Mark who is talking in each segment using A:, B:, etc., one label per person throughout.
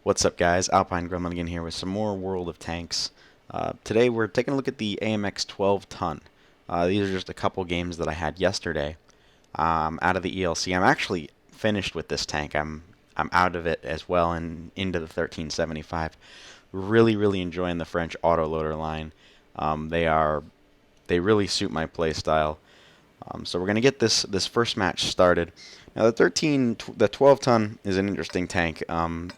A: What's up, guys? Alpine Gremlin again here with some more World of Tanks. Today we're taking a look at the AMX 12t. These are just a couple games that I had yesterday out of the ELC. I'm actually finished with this tank. I'm out of it as well and into the 1375. Really enjoying the French autoloader line. They really suit my playstyle. So we're gonna get this first match started. Now the 12-ton is an interesting tank.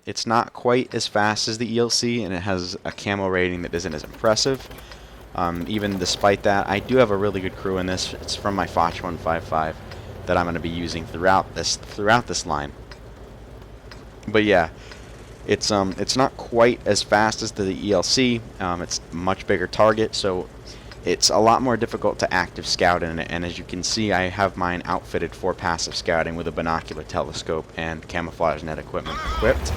A: It's not quite as fast as the ELC, and it has a camo rating that isn't as impressive. Even despite that, I do have a really good crew in this. It's from my Foch 155 that I'm going to be using throughout this line. But yeah, it's not quite as fast as the ELC. It's a much bigger target, so it's a lot more difficult to active scout in it, and as you can see, I have mine outfitted for passive scouting with a binocular telescope and camouflage net equipment equipped.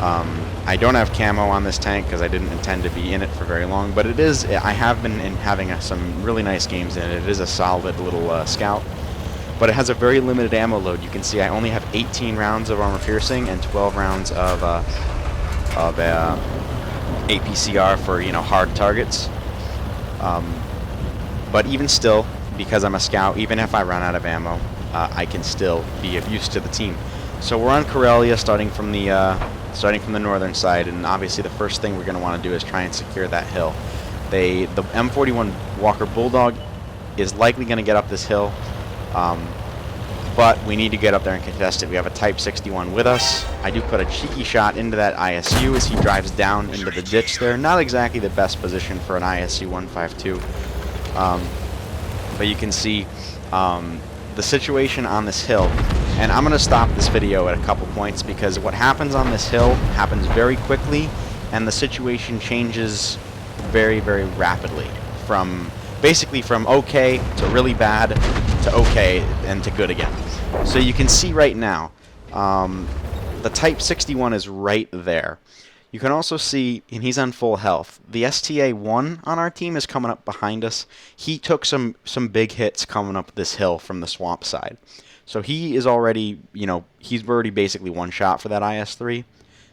A: I don't have camo on this tank because I didn't intend to be in it for very long, but I have been having some really nice games in it. It is a solid little scout, but it has a very limited ammo load. You can see I only have 18 rounds of armor piercing and 12 rounds of APCR for hard targets. But even still, because I'm a scout, even if I run out of ammo, I can still be of use to the team. So we're on Karelia, starting from the northern side, and obviously the first thing we're going to want to do is try and secure that hill. The M41 Walker Bulldog is likely going to get up this hill, but we need to get up there and contest it. We have a Type 61 with us. I do put a cheeky shot into that ISU as he drives down into the ditch there. Not exactly the best position for an ISU 152, but you can see the situation on this hill. And I'm going to stop this video at a couple points because what happens on this hill happens very quickly, and the situation changes very rapidly basically from okay to really bad to okay and to good again. So you can see right now the Type 61 is right there. You can also see, and he's on full health, the STA-1 on our team is coming up behind us. He took some big hits coming up this hill from the swamp side. So he is already, he's already basically one shot for that IS-3,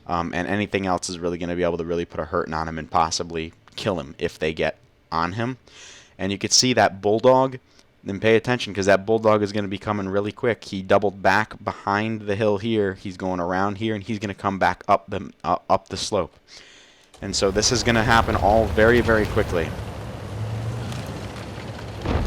A: and anything else is really going to be able to really put a hurting on him and possibly kill him if they get on him. And you can see that Bulldog, then pay attention because that Bulldog is going to be coming really quick. He doubled back behind the hill here. He's going around here, and he's going to come back up the slope. And so this is going to happen all very quickly.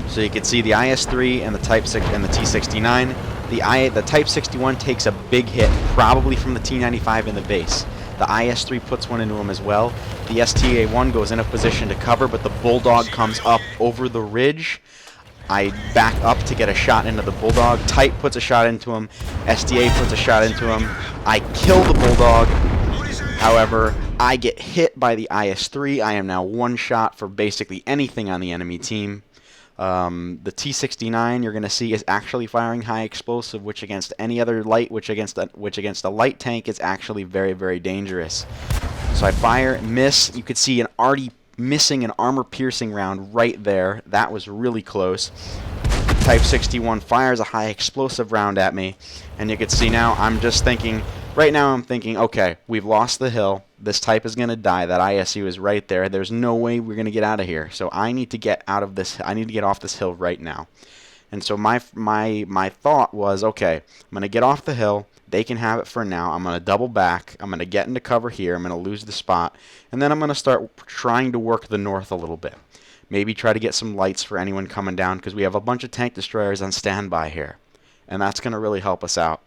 A: So you can see the IS-3 and the Type 6 and the T-69. The Type 61 takes a big hit, probably from the T-95 in the base. The IS-3 puts one into him as well. The STA-1 goes in a position to cover, but the Bulldog comes up over the ridge. I back up to get a shot into the Bulldog. Type puts a shot into him. STA puts a shot into him. I kill the Bulldog. However, I get hit by the IS-3. I am now one shot for basically anything on the enemy team. The T-69 you're going to see is actually firing high explosive, which against any other light, which against a light tank is actually very dangerous. So I fire, miss. You could see an already missing an armor piercing round right there. That was really close. Type 61 fires a high explosive round at me, and you can see now I'm just thinking, right now I'm thinking, okay, we've lost the hill. This Type is going to die. That ISU is right there. There's no way we're going to get out of here. So I need to get out of this. I need to get off this hill right now. And so my thought was, okay, I'm going to get off the hill. They can have it for now. I'm going to double back. I'm going to get into cover here. I'm going to lose the spot. And then I'm going to start trying to work the north a little bit. Maybe try to get some lights for anyone coming down because we have a bunch of tank destroyers on standby here. And that's going to really help us out.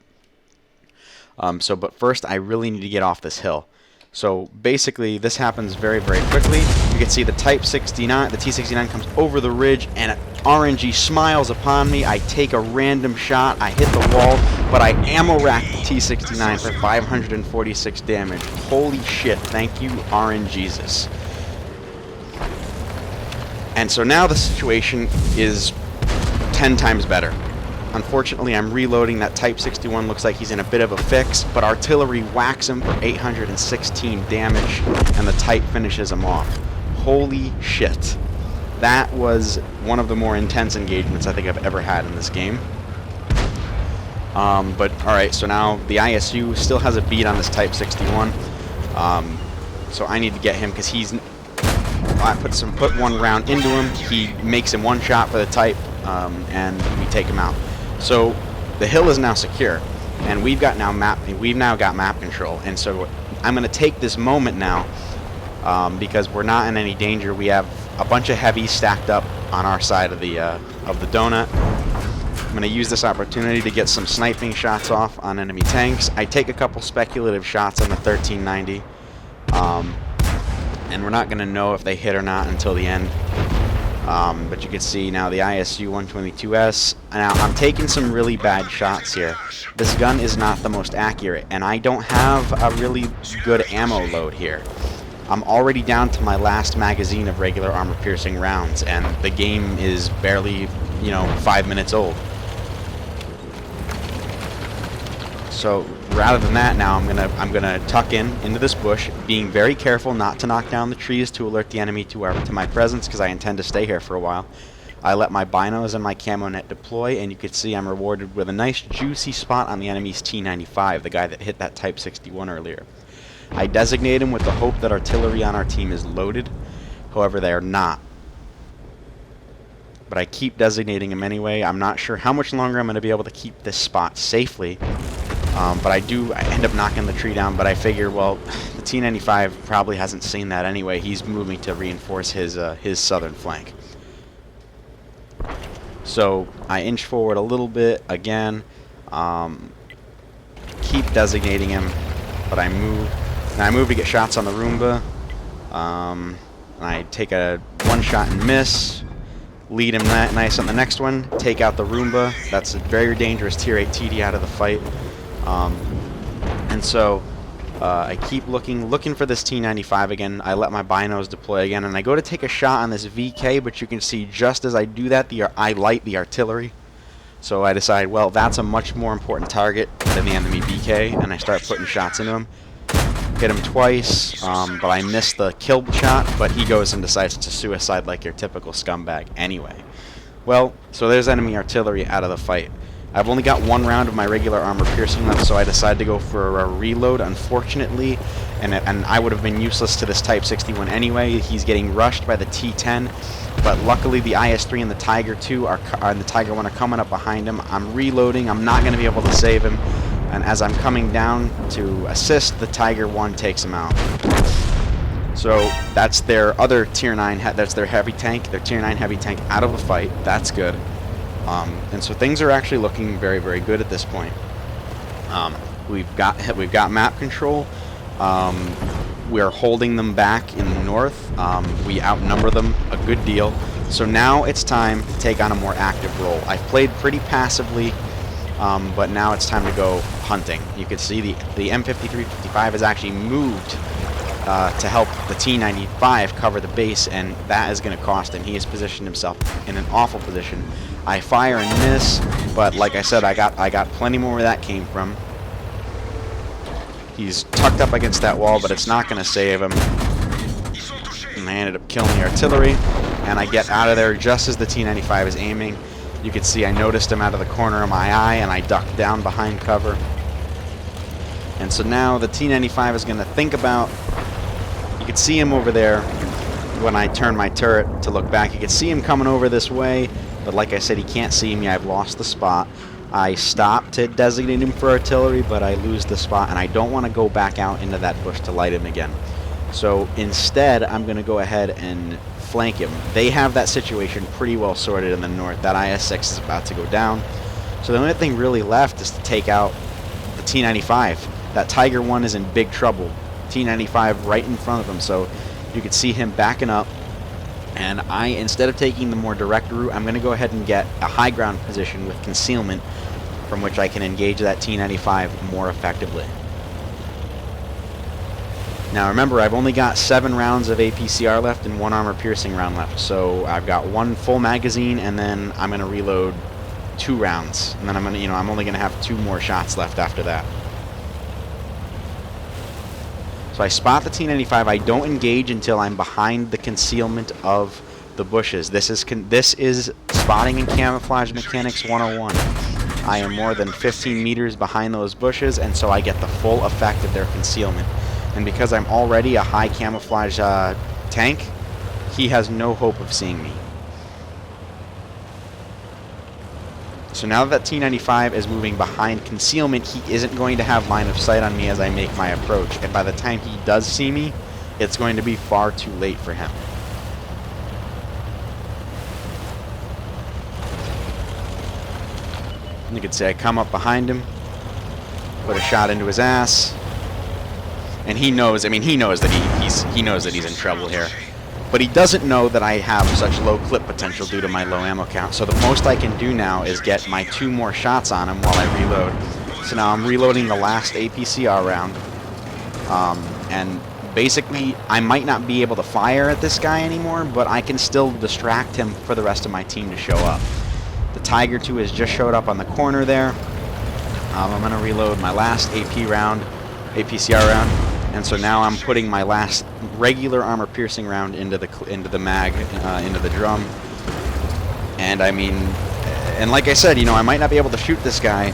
A: But first, I really need to get off this hill. So basically, this happens very quickly. You can see the Type 69, the T-69 comes over the ridge, and RNG smiles upon me. I take a random shot. I hit the wall, but I ammo rack the T-69 for 546 damage. Holy shit! Thank you, RNGesus. And so now the situation is 10 times better. Unfortunately, I'm reloading. That Type 61 looks like he's in a bit of a fix, but artillery whacks him for 816 damage, and the Type finishes him off. Holy shit. That was one of the more intense engagements I think I've ever had in this game. But alright, so now the ISU still has a beat on this Type 61. So I need to get him because I put one round into him. He makes him one shot for the Type, and we take him out. So the hill is now secure, and we've now got map control. And so I'm going to take this moment now, because we're not in any danger. We have a bunch of heavies stacked up on our side of the donut. I'm going to use this opportunity to get some sniping shots off on enemy tanks. I take a couple speculative shots on the 1390, and we're not going to know if they hit or not until the end. But you can see now the ISU 122S. Now I'm taking some really bad shots here. This gun is not the most accurate, and I don't have a really good ammo load here. I'm already down to my last magazine of regular armor-piercing rounds, and the game is barely, 5 minutes old. So rather than that, now I'm gonna tuck into this bush, being very careful not to knock down the trees to alert the enemy to my presence, because I intend to stay here for a while. I let my binos and my camo net deploy, and you can see I'm rewarded with a nice juicy spot on the enemy's T95, the guy that hit that Type 61 earlier. I designate him with the hope that artillery on our team is loaded. However, they are not. But I keep designating him anyway. I'm not sure how much longer I'm going to be able to keep this spot safely. But I end up knocking the tree down, but I figure, well, the T95 probably hasn't seen that anyway. He's moving to reinforce his southern flank. So I inch forward a little bit again, keep designating him, but I move. And I move to get shots on the Roomba. And I take a one shot and miss, lead him nice on the next one, take out the Roomba. That's a very dangerous Tier 8 TD out of the fight. And so I keep looking for this T95 again. I let my binos deploy again, and I go to take a shot on this VK, but you can see just as I do that, I light the artillery. So I decide, well, that's a much more important target than the enemy VK, and I start putting shots into him. Hit him twice, but I missed the kill shot, but he goes and decides to suicide like your typical scumbag anyway. Well, so there's enemy artillery out of the fight. I've only got one round of my regular armor piercing left, so I decided to go for a reload, unfortunately, and I would have been useless to this Type 61 anyway. He's getting rushed by the T10, but luckily the IS-3 and the Tiger 2 and the Tiger 1 are coming up behind him. I'm reloading. I'm not going to be able to save him. And as I'm coming down to assist, the Tiger 1 takes him out. So that's their other Tier 9, that's their heavy tank, their Tier 9 heavy tank out of the fight. That's good. And so things are actually looking very, very good at this point. We've got map control. We're holding them back in the north. We outnumber them a good deal. So now it's time to take on a more active role. I've played pretty passively, but now it's time to go hunting. You can see the M53-55 has actually moved to help the T95 cover the base, and that is going to cost him. He has positioned himself in an awful position. I fire and miss, but like I said, I got plenty more where that came from. He's tucked up against that wall, but it's not going to save him. And I ended up killing the artillery, and I get out of there just as the T95 is aiming. You can see I noticed him out of the corner of my eye, and I ducked down behind cover. And so now the T95 is going to think about... You can see him over there when I turn my turret to look back. You can see him coming over this way, but like I said, he can't see me. I've lost the spot. I stop to designate him for artillery, but I lose the spot, and I don't want to go back out into that bush to light him again. So instead, I'm going to go ahead and flank him. They have that situation pretty well sorted in the north. That IS-6 is about to go down. So the only thing really left is to take out the T95. That Tiger 1 is in big trouble. T95 right in front of him, so you can see him backing up. And instead of taking the more direct route, I'm going to go ahead and get a high ground position with concealment from which I can engage that T95 more effectively. Now remember, I've only got 7 rounds of APCR left and 1 armor piercing round left, so I've got 1 full magazine, and then I'm going to reload 2 rounds, and then I'm only going to have 2 more shots left after that. So I spot the T95. I don't engage until I'm behind the concealment of the bushes. This is spotting and camouflage mechanics 101. I am more than 15 meters behind those bushes, and so I get the full effect of their concealment. And because I'm already a high camouflage tank, he has no hope of seeing me. So now that T-95 is moving behind concealment, he isn't going to have line of sight on me as I make my approach. And by the time he does see me, it's going to be far too late for him. You can see I come up behind him, put a shot into his ass, and he knows. I mean, he knows that he knows that he's in trouble here, but he doesn't know that I have such low clip potential due to my low ammo count. So the most I can do now is get my 2 more shots on him while I reload. So now I'm reloading the last APCR round, and basically I might not be able to fire at this guy anymore, but I can still distract him for the rest of my team to show up. The Tiger 2 has just showed up on the corner there. I'm going to reload my last APCR round, and so now I'm putting my last regular armor-piercing round into the mag, into the drum. And I mean, and like I said, you know, I might not be able to shoot this guy,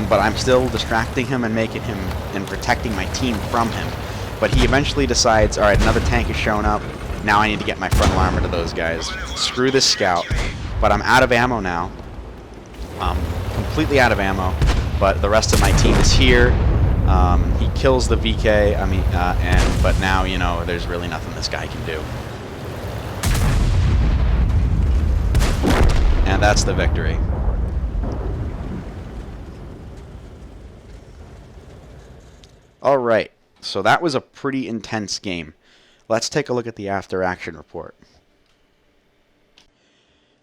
A: but I'm still distracting him and making him and protecting my team from him. But he eventually decides, all right, another tank has shown up. Now I need to get my frontal armor to those guys. Screw this scout. But I'm out of ammo now. Completely out of ammo, but the rest of my team is here. He kills the VK, but now, you know, there's really nothing this guy can do. And that's the victory. Alright, so that was a pretty intense game. Let's take a look at the after-action report.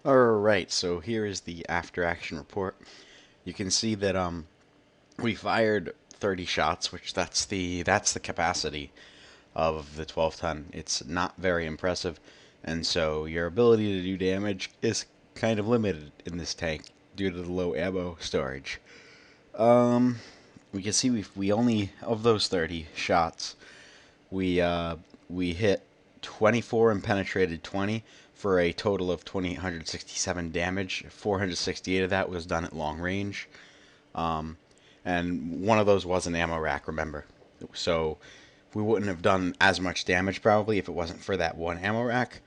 A: Alright, so here is the after-action report. You can see that we fired 30 shots, which that's the capacity of the 12-ton. It's not very impressive, and so your ability to do damage is kind of limited in this tank due to the low ammo storage. We can see we only, of those 30 shots, we hit 24 and penetrated 20 for a total of 2,867 damage. 468 of that was done at long range. And one of those was an ammo rack, remember. So we wouldn't have done as much damage probably if it wasn't for that one ammo rack.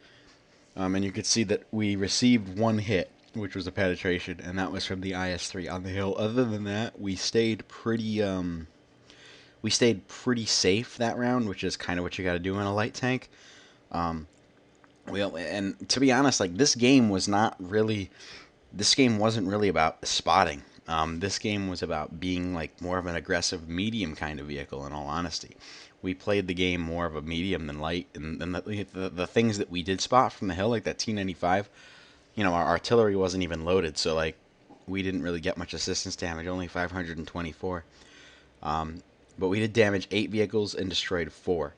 A: And you could see that we received 1 hit, which was a penetration, and that was from the IS-3 on the hill. Other than that, we stayed pretty safe that round, which is kind of what you got to do in a light tank. And to be honest, like, this game wasn't really about spotting. This game was about being like more of an aggressive medium kind of vehicle, in all honesty. We played the game more of a medium than light, and the things that we did spot from the hill, like that T-95, you know, our artillery wasn't even loaded, so like we didn't really get much assistance damage, only 524. But we did damage 8 vehicles and destroyed 4.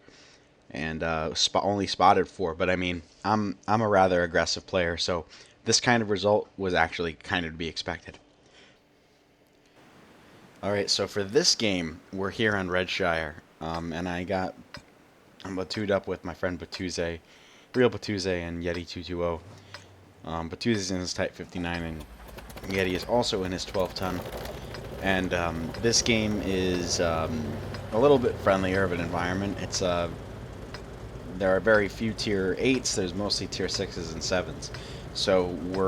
A: And only spotted 4, but I mean, I'm a rather aggressive player, so this kind of result was actually kind of to be expected. Alright, so for this game, we're here on Redshire, and I'm Batu'd up with my friend Batuze, Real Batuze, and Yeti 220. Batuze's in his Type 59, and Yeti is also in his 12-ton. And this game is a little bit friendlier of an environment. It's there are very few tier 8s. There's mostly tier 6s and 7s. So we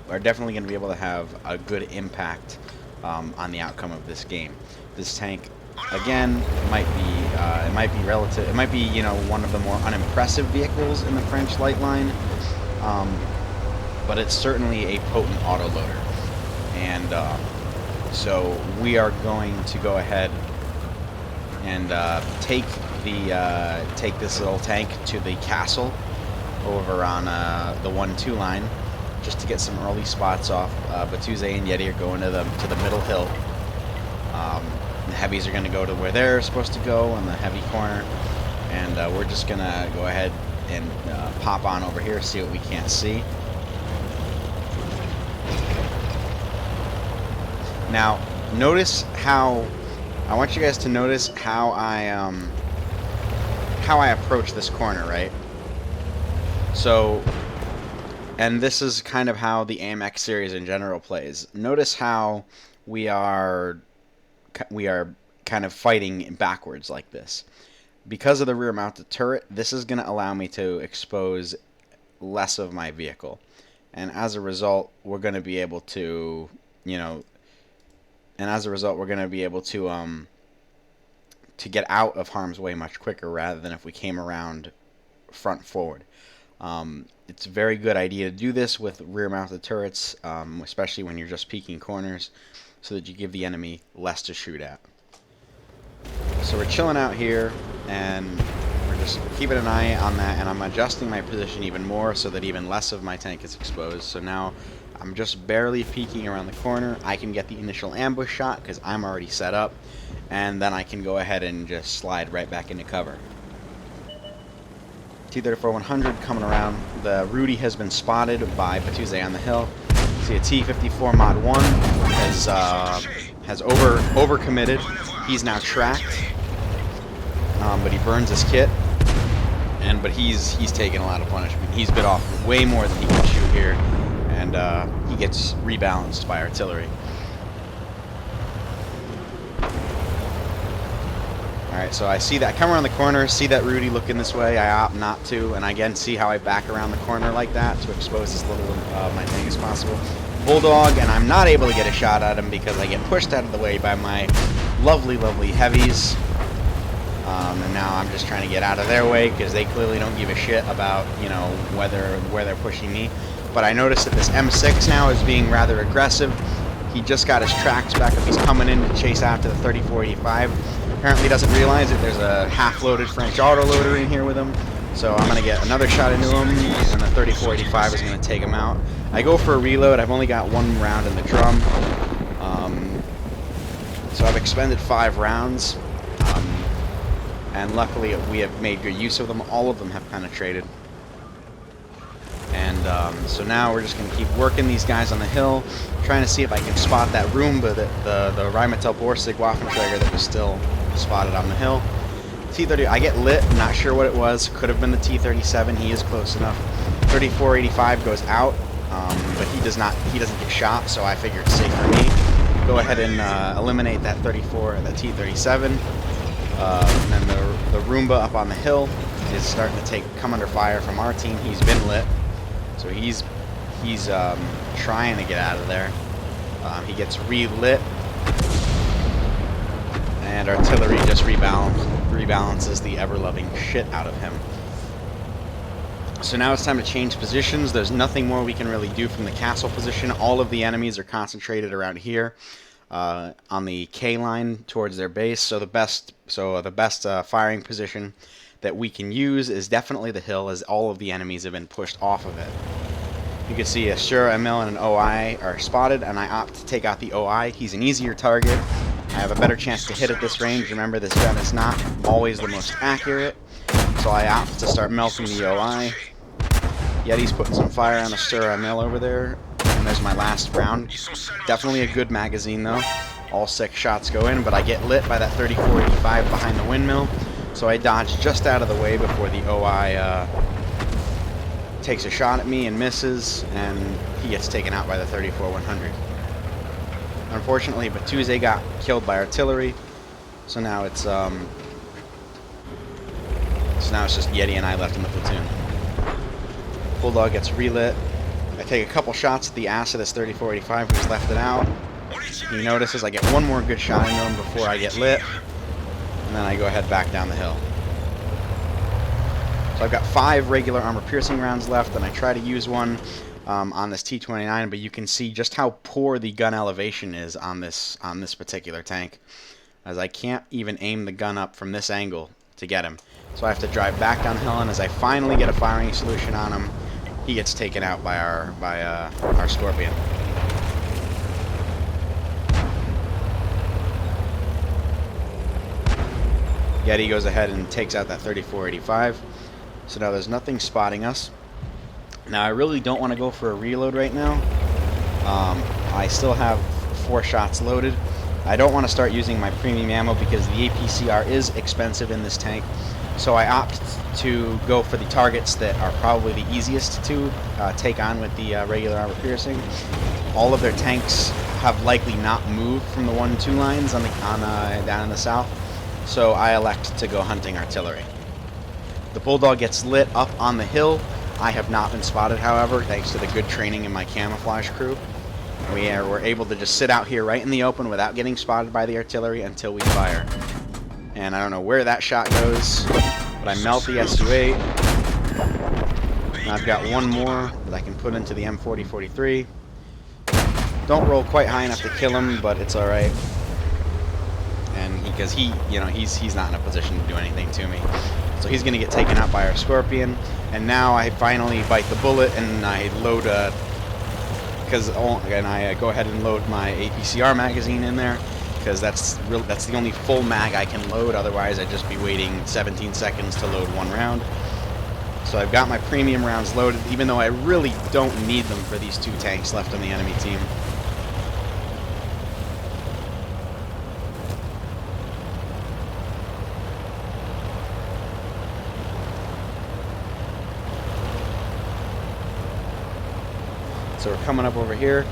A: are definitely going to be able to have a good impact on the outcome of this game. This tank, again, might be you know, one of the more unimpressive vehicles in the French light line, but it's certainly a potent autoloader. And so we are going to go ahead and take this little tank to the castle over on the 1-2 line, just to get some early spots off. Batuze and Yeti are going to the middle hill. The heavies are going to go to where they're supposed to go on the heavy corner, and we're just going to go ahead and pop on over here, see what we can't see. Now, I want you guys to notice how I approach this corner, right? So And this is kind of how the AMX series in general plays. Notice how we are kind of fighting backwards like this. Because of the rear mounted turret, this is going to allow me to expose less of my vehicle. And as a result, we're going to be able to, to get out of harm's way much quicker rather than if we came around front forward. It's a very good idea to do this with rear-mounted turrets, especially when you're just peeking corners, so that you give the enemy less to shoot at. So we're chilling out here, and we're just keeping an eye on that, and I'm adjusting my position even more so that even less of my tank is exposed. So now I'm just barely peeking around the corner. I can get the initial ambush shot because I'm already set up, and then I can go ahead and just slide right back into cover. T-34-100 coming around. The Rudy has been spotted by Batuzzi on the hill. See a T-54 Mod 1 has overcommitted. He's now tracked, but he burns his kit, but he's taken a lot of punishment. He's bit off way more than he can shoot here, and he gets rebalanced by artillery. Alright, so I see that. I come around the corner, see that Rudy looking this way. I opt not to, and again, see how I back around the corner like that to expose as little of my tank as possible. Bulldog, and I'm not able to get a shot at him because I get pushed out of the way by my lovely, lovely heavies. And now I'm just trying to get out of their way because they clearly don't give a shit about, where they're pushing me. But I noticed that this M6 now is being rather aggressive. He just got his tracks back up. He's coming in to chase after the 3485. Apparently doesn't realize that there's a half-loaded French autoloader in here with him. So I'm going to get another shot into him, and the 3485 is going to take him out. I go for a reload. I've only got one round in the drum. So I've expended 5 rounds. And luckily we have made good use of them. All of them have penetrated. And so now we're just going to keep working these guys on the hill, trying to see if I can spot that Roomba, the Rheinmetall Borsig Waffenträger that was still spotted on the hill. T-30, I get lit, not sure what it was, could have been the T-37, he is close enough. 3485 goes out, but he doesn't get shot, so I figure it's safe for me. Go ahead and eliminate that T-37. And then the Roomba up on the hill is starting to come under fire from our team. He's been lit, so he's trying to get out of there. He gets relit, and artillery just rebalances the ever-loving shit out of him. So now it's time to change positions. There's nothing more we can really do from the castle position. All of the enemies are concentrated around here on the K line towards their base. So the best firing position that we can use is definitely the hill, as all of the enemies have been pushed off of it. You can see a Sure, a Mill, and an OI are spotted, and I opt to take out the OI. He's an easier target. I have a better chance to hit at this range. Remember, this gun is not always the most accurate, so I opt to start melting the OI. Yeti's putting some fire on the Sure, a Mill over there, and there's my last round. Definitely a good magazine, though. All 6 shots go in, but I get lit by that 3485 behind the windmill, so I dodge just out of the way before the OI takes a shot at me and misses, and he gets taken out by the 34-100. Unfortunately, Batuzzi got killed by artillery, so now it's just Yeti and I left in the platoon. Bulldog gets relit. I take a couple shots at the ass of this 3485 who's left it out. He notices. I get one more good shot into him before I get lit, and then I go ahead back down the hill. So I've got 5 regular armor-piercing rounds left, and I try to use one on this T-29, but you can see just how poor the gun elevation is on this particular tank, as I can't even aim the gun up from this angle to get him. So I have to drive back downhill, and as I finally get a firing solution on him, he gets taken out by our Scorpion. Yeti goes ahead and takes out that 3485. So now there's nothing spotting us. Now I really don't want to go for a reload right now. I still have 4 shots loaded. I don't want to start using my premium ammo because the APCR is expensive in this tank, so I opt to go for the targets that are probably the easiest to take on with the regular armor piercing. All of their tanks have likely not moved from the 1 and 2 lines down in the south, so I elect to go hunting artillery. The Bulldog gets lit up on the hill. I have not been spotted, however, thanks to the good training in my camouflage crew. We're able to just sit out here right in the open without getting spotted by the artillery until we fire. And I don't know where that shot goes, but I melt the SU-8. And I've got one more that I can put into the M40-43. Don't roll quite high enough to kill him, but it's all right. And because he's not in a position to do anything to me, so he's going to get taken out by our Scorpion. And now I finally bite the bullet and I load I go ahead and load my APCR magazine in there, because that's the only full mag I can load. Otherwise, I'd just be waiting 17 seconds to load one round. So I've got my premium rounds loaded, even though I really don't need them for these 2 tanks left on the enemy team. So we're coming up over here.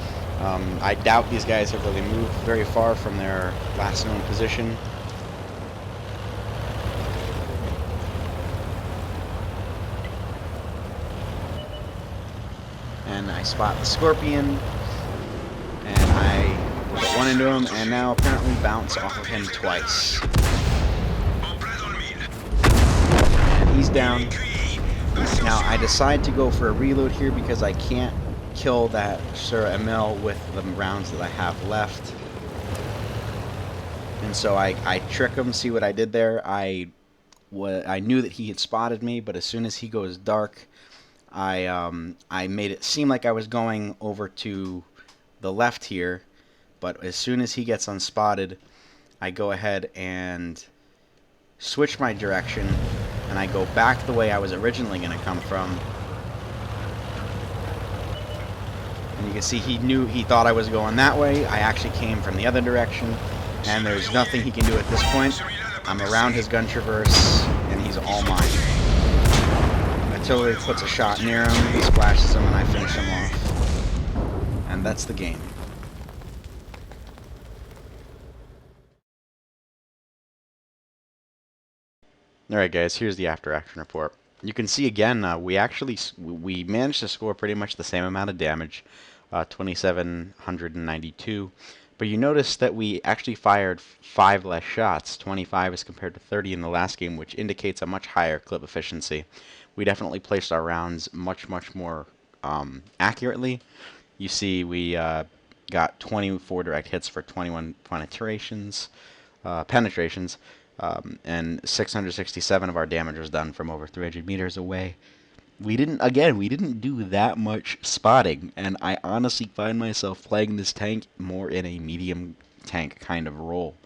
A: I doubt these guys have really moved very far from their last known position. And I spot the Scorpion, and I put one into him, and now apparently bounce off of him twice. And he's down. Now I decide to go for a reload here because I can't kill that Sir Emil with the rounds that I have left. And so I trick him. See what I did there? I knew that he had spotted me, but as soon as he goes dark, I made it seem like I was going over to the left here, but as soon as he gets unspotted, I go ahead and switch my direction, and I go back the way I was originally going to come from. And you can see he thought I was going that way. I actually came from the other direction, and there's nothing he can do at this point. I'm around his gun traverse, and he's all mine. Artillery puts a shot near him, he splashes him, and I finish him off. And that's the game. Alright guys, here's the after action report. You can see again, we managed to score pretty much the same amount of damage, 2,792. But you notice that we actually fired 5 less shots, 25 as compared to 30 in the last game, which indicates a much higher clip efficiency. We definitely placed our rounds much more accurately. You see we got 24 direct hits for 21 penetrations, and 667 of our damage was done from over 300 meters away. We didn't do that much spotting, and I honestly find myself playing this tank more in a medium tank kind of role.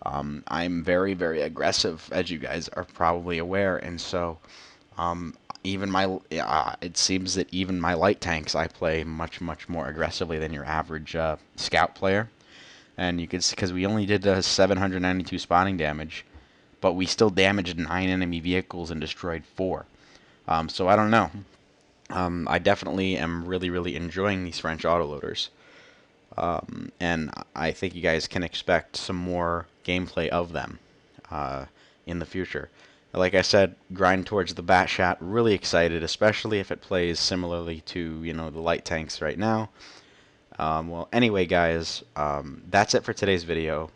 A: I'm very aggressive, as you guys are probably aware, and so it seems that even my light tanks I play much more aggressively than your average scout player. And you can see, because we only did 792 spotting damage, but we still damaged 9 enemy vehicles and destroyed 4. So I don't know. I definitely am really enjoying these French autoloaders. And I think you guys can expect some more gameplay of them in the future. Like I said, grind towards the Batshot. Really excited, especially if it plays similarly to the light tanks right now. Well, anyway, guys, that's it for today's video.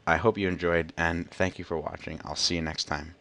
A: I hope you enjoyed, and thank you for watching. I'll see you next time.